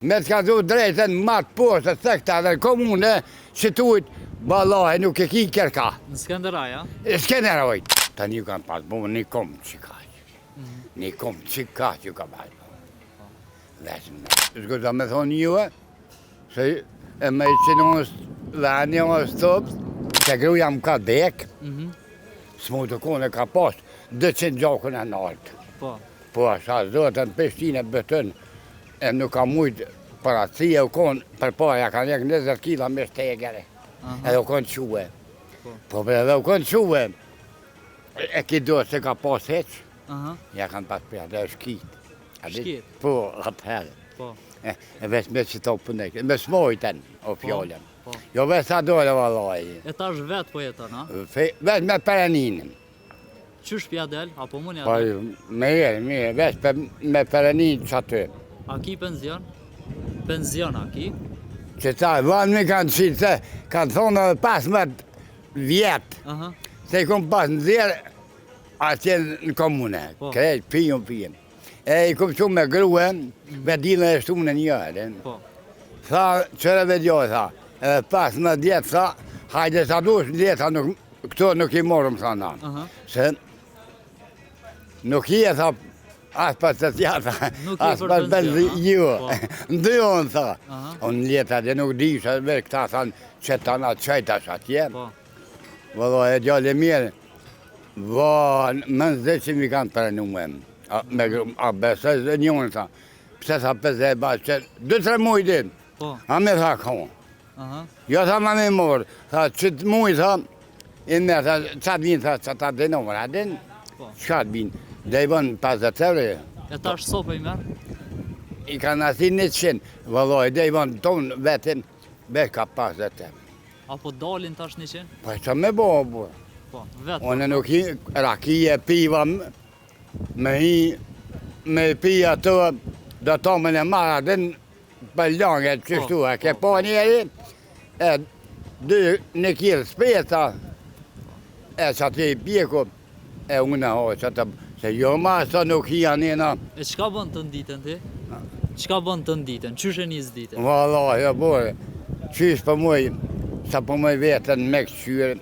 Me të ka du drejten matë poshtë të këta dhe komune që tujt balahe nuk e ki kërka. Në Skenderaj, a? Skenderaj. Ta një kanë pas bu një kom që ka. Një kom që ka që ka pas bu. Vetëm me. Shkuta me thonë njëve, se e me që nësë dhe një nësë tëpë, se gruja më ka dek, s'mu të kone ka pas 200 gjakën e nartë. Po asha zotën Prishtinë bëtën, e nuk ka mujtë për atësia u konë, për paja ka njëk 20 kila me shtegere, edhe u konë quë. Po edhe u konë quë, e ki do se ka pas heqë, ja kanë pas për edhe shkitë. Shkitë? Po, atëherë. Po. E veç me që to pëndekë, me smojten, o fjollën. Jo veç sa dole valoj. E tash vetë po jeton, a? Veç me pereninën. Qysh pja del, apo mund ja Po, del? mirë, veç me pereninë që aty. A ki penzion? Penzion a ki? Që ta, vanë mi kanë qitë se, kanë thonë edhe 15 vjetë, se i kom pas në zirë atje në komune, krejt, pijem. E i kom shumë me gruën, vedilën e shtumë në njërë. Tha, qëre vedjoj, tha, edhe 15 vjetë, tha, hajde sa dush në vjetë, këto nuk i morëm, tha na. Se nuk i e, tha, as pas të tjata, as pas benzi, jo, ndyon, tha. Unë leta dhe nuk di, se vetë këta thanë që të na qajtash atje. Vëllo, e gjallë e mirë, më nëzë që mi kanë për numëm. A besë e njënë, tha, pëse tha pëse e bashkë, që 2-3 mujtë, a me tha konë. Jo, tha, ma me morë, tha, që të mujtë, tha, e me, tha, qatë vinë, tha, që ta denomër, a din? Qatë vinë, dhe i bënë 50 euro. E tash sope i merë? I kanë ati 100, vëlloj, dhe i bënë tonë vetën, veç ka 50 euro. Apo dalin tash 100? Po, që me bo, bo. Po, vetë. Unë nuk i, rakije, piva, me pija të, do të me në marra, dhe për lënget qështu, e ke po njeri, e 1 kilë speta, e që ati i pjeku, e unë ho, që të, se jo ma së nuk i anina. E qka bën të nditën ti? Qka bën të nditën? Qysh e njës ditën? Vallahi, e bore, qysh për muj, sa për muj vetën me këqyre,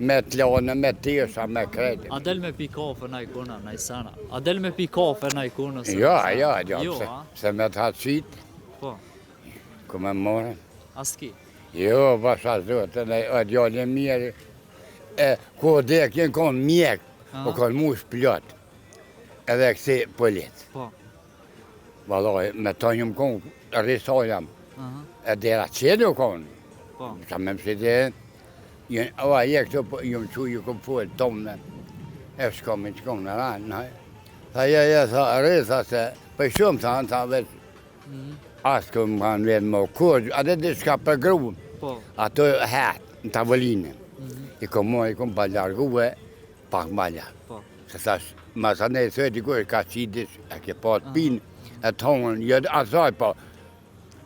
me t'lone, me tisha, me kredi. A del me pi kafe na i kuna, na i sana? A del me pi kafe na i kuna? Jo, se me t'ha qitë. Po. Ku me more? As ki? Jo, pasha zotën, e djallë e mirë. E, ku dhe kënë konë mjek, o konë mush plot, edhe kësi polit. Po. Valoj, me të njëm konë, rrisojam, e dera qedu konë. Po. Sa me mësi dhe, oa, je këtu, jëmë që ju kom full tonë, e shkomi që konë në ranë, tha, tha, rrisa se, për shumë, tha, veç, asë këmë kanë vetë më kurë, atë dhe shka për gruë, ato hetë, në tavolinë, i kom pa largue, pak ma largë. Se thash, ma sa ne të të kërë ka qidis, e ke pa të pinë, e tonën, jëtë asaj pa,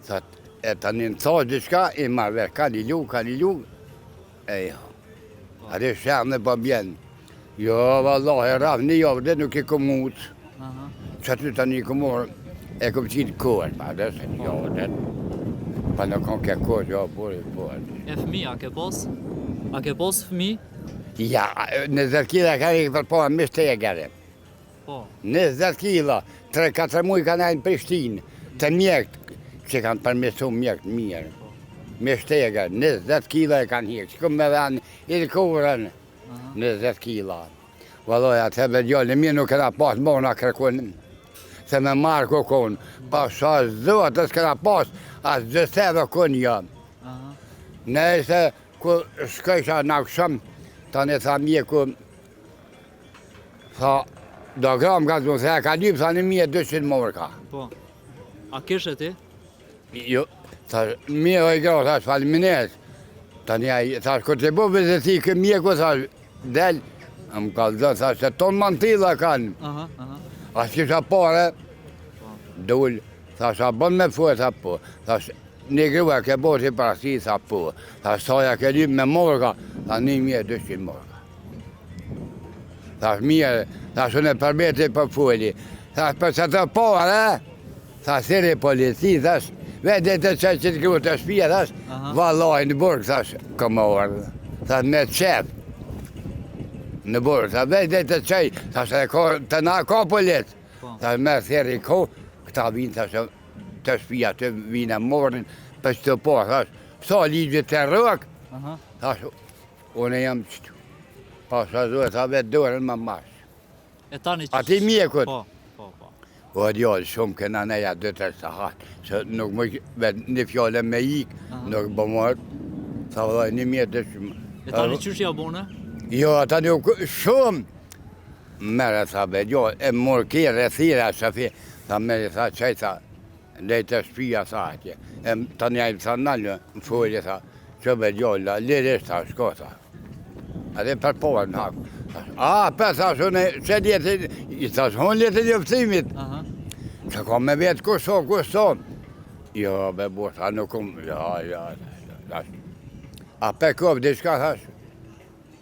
tha, e të një në thash dhe shka, i marrë vetë, ka një lukë, e jo, atë shërë në pa bjenë, jo, vallahi, rafë një javë, dhe nuk e këmutë, që aty të një këmurë, e kom qitë kërë, pa dhe se një javë, dhe, pa në konë ke kërë, jo, por. E fëmi, a ke pos? A ke pos fëmi? Ja, 20 kila ka një për po, me shtegere. Po. 20 kila, 3-4 muj ka nejnë Prishtinë, të mjekët, që kanë përmesu mjekët mirë. Me shtegere, 20 kila e kanë hirë, që këmë me dhanë i të kurën, 20 kila. Valoj, atë e vedjollë, mirë nuk këna pas mona kërkunë, se me marë kokonë, pa sa zotë s'këna pas, asë gjëseve kënë janë. Nëse, ku shkësha në këshëm, ta në tha mjeku, tha, do gram ka të më thë, ka lypë, tha 1200 morë ka. Po, a kishe ti? Jo, tha, mje o i gra, tha, falminet, ta një, tha, kur të bu vizeti kë mjeku, tha, del, më ka dhe, tha, se ton mantila kanë, a s'kisha pare, dull, tha, sa bon me fuë, tha, po, tha, një grua ke bërë që parasi, tha po, tha soja ke lypë me morga, tha 1200 morga. Tha mirë, tha shune përbeti për fulli, tha për që të porë, tha siri polici, tha Vete të qaj që të kru të shpia, thash, valoj në burg, thash, këmë orë, thash, me qep. Në burg, thash, vete të qaj, thash, të na ka polet. Thash, me theri ko, këta vinë, thash, të shpia, të vinë morën, për që të po, thash, sa ligjë të rëk, thash, unë jam qëtu. Pasha zohet, thash, vetë dorën më mash. E tani që... Ati mjekut. Po. O djallë, shumë këna neja 2-3 sahat, që nuk më një fjallë me ikë, nuk më mërë, sa vëllaj, 1 mjetë dhe shumë. E tani qështë ja bune? Jo, ata nuk shumë. Mere, tha, be, jo, e mërë kjerë, e thira, shafi, tha, meri, tha, qaj, tha, lejtë e shpia, tha, atje. Ta njajmë, tha, nalë, më folje, tha, që be, djallë, lirisht, tha, shko, tha. Ate për porë në haku. Për thash, unë që djetin, i thash, unë djetin njëftimit. Që ka me vetë kuso. Jo, be burë, tha, nuk ja, a për këpë, dhe shka thash,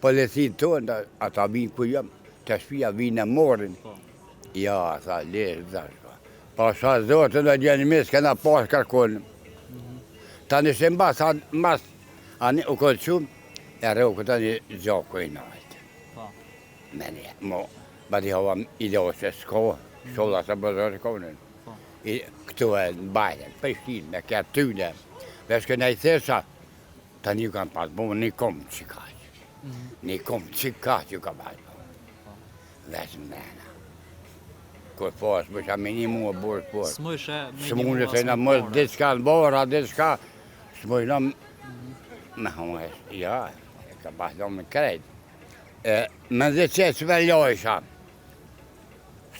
polisit tonë, ata vinë ku jam, të shpia vinë e morin. Ja, tha, lesh, thash, pa sa zotë në gjenë mis, këna pas kërkonë. Ta në shemba, sa mas, anë u këtë shumë, e rëu këta një gjako i naltë. Meni, badi hova i do se s'ko, sholla se bëzërë konën. Këtu e në bajën, përshtin, me këtë tyne. Vesh këna i thesha, ta një kam pas bu, një kom që kaqë. Një kom që kaqë ju ka pas bu. Vesh mena. Kër pas, më shë me një mua burë për. S'mojshë me një S'mujnë mua se në mështë diçka në bora, diçka. S'mujnë me humë, ja, ka pas do me krejtë. Me dhe që veljojsha.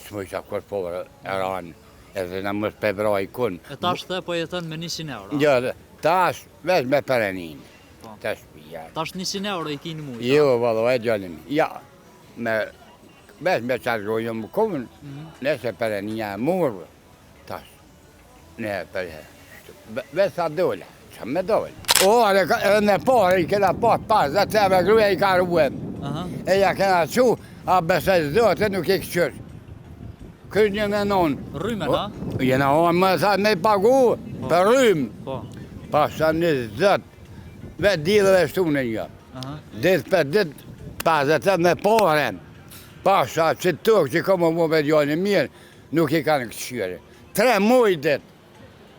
S'mujqa kër porë e ranë, edhe në mështë pebra i kun. E tash të po jetën me 100 euro? Jo, tash vesh me perenin. Tash pija. Tash 100 euro i kini mujta? Jo, valo, e gjallim. Ja, vesh me qargojnë më kumën, nëse pereninja e murë, tash. Ne vesh sa dole, që me dole. O, edhe në porë i kena pas, dhe të me gruja i ka ruem. E ja kena qu, a besaj zote nuk i këqyrë. Kërë një në nonë. Rryme, ha? Jena onë më sa me pagu për rrymë. Pasha një zëtë, vetë dilëve shtu në një. Ditë për ditë, pasë me porën. Pasha që tukë që komë më vedjoni mirë, nuk i kanë këqyrë. 3 muj ditë,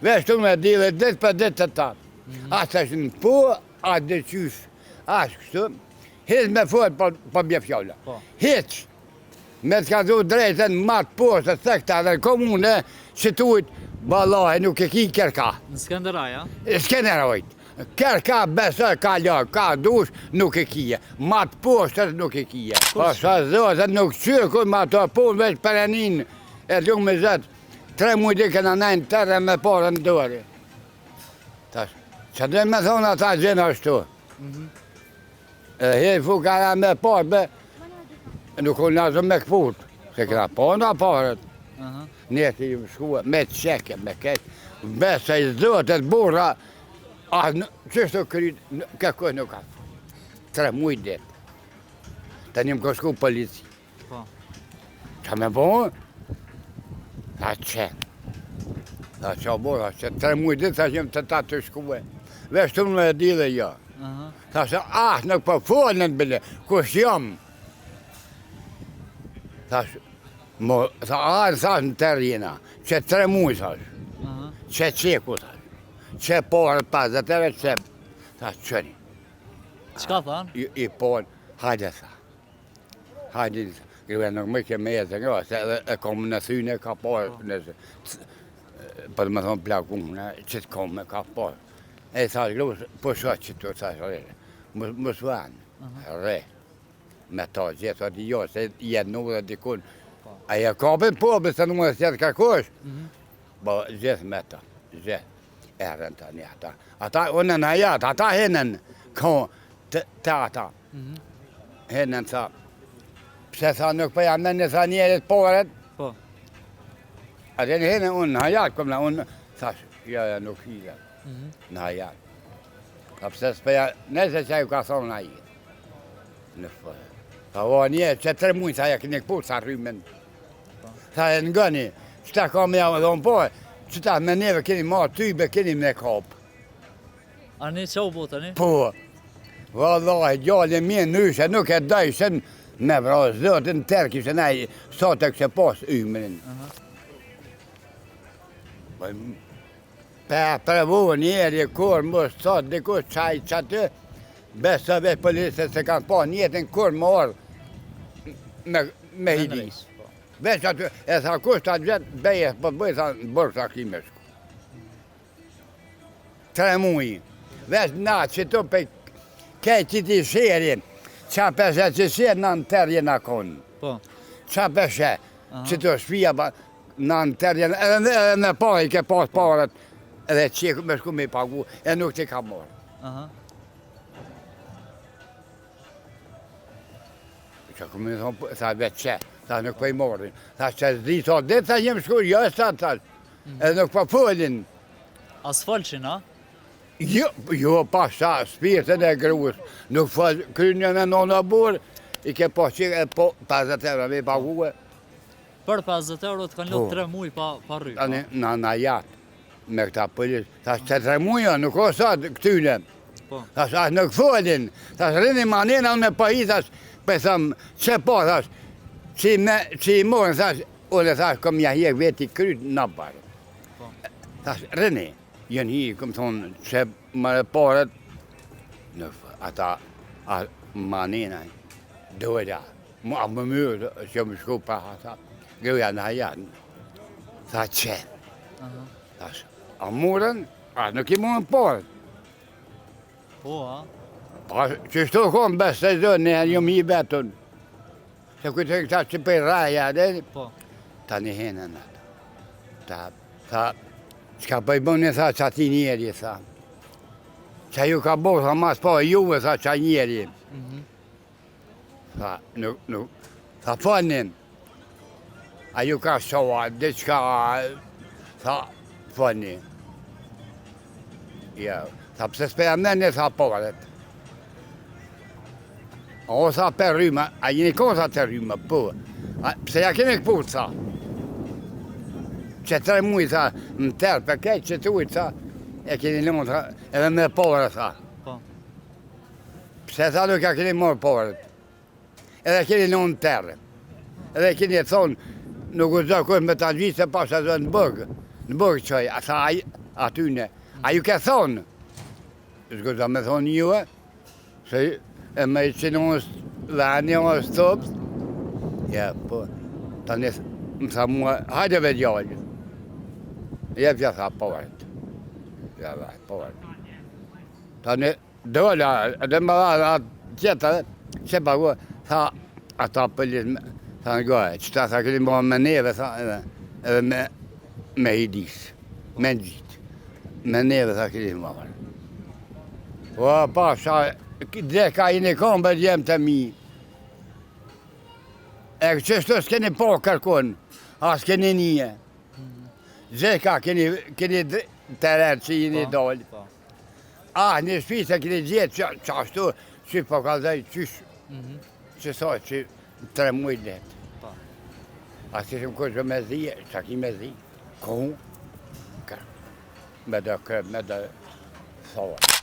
veshtu me dilë ditë për ditë të tatë. Asa është në po, a dhe qysh, ashtë kështu. Hiç me fort po bje fjalla. Hiç. Me të ka dhu drejten matë poshtë të thekta dhe komune që tujt balaj nuk e ki kërka. Në Skenderaj, a? Skenderajt. Kërka besër ka lak, ka dush nuk e kije. Matë poshtë nuk e kije. Pa sa zote nuk qyrë ma të punë veç perenin e lumë me zëtë. 3 mujtë këna nejnë tërë me porën në dori. Tash, që dhe me thonë ata gjenë ashtu. Hej fukara me parë, nuk unë nazë me këput, se këna pona parët. Njëti ju shkua me qeke, me keqë, besa i zotet burra, qështu krytë, këkoj nuk ka. 3 mujtë ditë. Të një më ka shku polici. Qa me po? Ta qenë. Ta qa burra, që 3 mujtë ditë, ta qemë të ta të shkua. Veshtu me dile jo. Tha se, nuk po folën në bile, kush jam? Thash, thash në terjena, që 3 mujë, thash, që qeku, thash, që porë pas, dhe të vetë qep, thash, qëni. Qka thanë? I porë, hajde, tha, hajde, grëve nuk më ke me jetë nga, se e kom në thyne ka porë, për më thonë plakunë, që të kom me ka porë. E thash, grëve, po shot që të thash, më shvanë, re. Me ta gjithë, ati jo, se jetë nuk dhe dikun. Aja kapën po, bëse nuk dhe sjetë kërkosh. Bo, gjithë me ta, gjithë. Erën të një ata. Ata, unë në jatë, ata hinën, të ata. Hinën, tha. Pse tha, nuk për jam në një tha njerit poret. Po. Ate në hinën, unë në jatë, këmë në unë, thash, ja, nuk hile. Në jatë. Tha, pse s'pëja, nëse që ju ka thonë në jetë. Në fërë. Tha, o një, që 3 mujtë, tha, ja këni këpur, tha rrymen. Tha, e në gëni, qëta ka me javë dhe unë po, Qëta me neve keni marrë tybe, keni me kapë. A ne qa u bo tani? Po, vallahi, gjallë mje nyshe, nuk e dajshën me vrasë zëtën tërë kishë nej, sa të kështë pas ymrin. Për vojë njeri, kur më sot, dikush qaj që aty, besë veç polisët se kanë pa njetën, kur më orë me hidis. Veç aty, e tha kush të atë vetë, beje, për bëjë, tha, në bërë sa ki me shku. 3 muaj. Veç na që tu pe kej qiti shirin, qa peshe që shirë në në tërë jena konë. Po. Qa peshe që tu shpia në në tërë jena, edhe në pa i ke pas parët, edhe që me shku me i pagu, e nuk t'i ka morë. Që ku me thonë, tha vetë që, tha nuk për i morin. Tha që zdi sa ditë, tha jem shku, jo e sa tha, edhe nuk për folin. As falqin, a? Jo, pasha spirtën e gruës, nuk falë krynjën e nona burë, i ke pas qikë e po 50 euro me i paguë. Për 50 euro të kanë lëtë 3 muaj pa rry. Tani, na jatë, me këta pëllis, tha që 3 muja, nuk o sa këtyne. Tha që nuk folin, tha që rini manina me pahi, tha që, për thëmë, që po, tha që i morën, tha që, unë tha që kom ja hjek veti krytë në barë. Tha që rini. Jënë hi, këmë thonë, që më reparët, ata manina, doja, më mërë, që më shku pa ata, gëja në hajanë, tha që, tha që, a murën, a nuk i murën parët. Po, a? Pa, që shtu kom besë të zënë, një mi betën, se këtë këta që për raja, ta një henën atë, tha, qka për i bënë, tha, që ati njeri, tha. Që ju ka bërë, tha, mas pa juve, tha, që njeri. Tha, nuk, tha, fanin. A ju ka shoa, dhe qka, tha, fanin. Ja, tha, pëse s'peja mene, tha, përët. O, tha, për rryma, a jeni kosa të rryma, po. Pëse ja kene këpur, tha. Që 3 muaj, tha, në tërë, për kejtë që të ujtë, tha, e keni lëmë, tha, edhe me porë, tha. Pse, tha, nuk ja keni morë porët. Edhe keni lëmë në tërë. Edhe keni thonë, nuk u zë kërë me të gjithë, se pas e zë në bëgë qëj, a tha, atyne. A ju ke thonë? Shku zë me thonë juve, se e me i që në vani, në stopë. Ja, po, ta në, më tha mua, hajde ve gjallë. Jep ja tha porët. Ja dhe porët. Ta në dola, edhe më dha atë tjetër, që pagu, tha ata pëllit, tha në gojë, që ta tha këti më me neve, tha edhe me hidis, me në gjitë. Me neve, tha këti më marë. O, pasha, dhe ka i në kombë, jem të mi. E qështu s'keni po kërkun, a s'keni nije. Zeka keni të rrët që jeni dollë. A, një shpi se keni gjithë që ashtu, që po ka dhej qysh, që sa që 3 muaj letë. A që shumë kërë me zi, që ki me zi, kohë, me dhe kërë, me dhe thonë.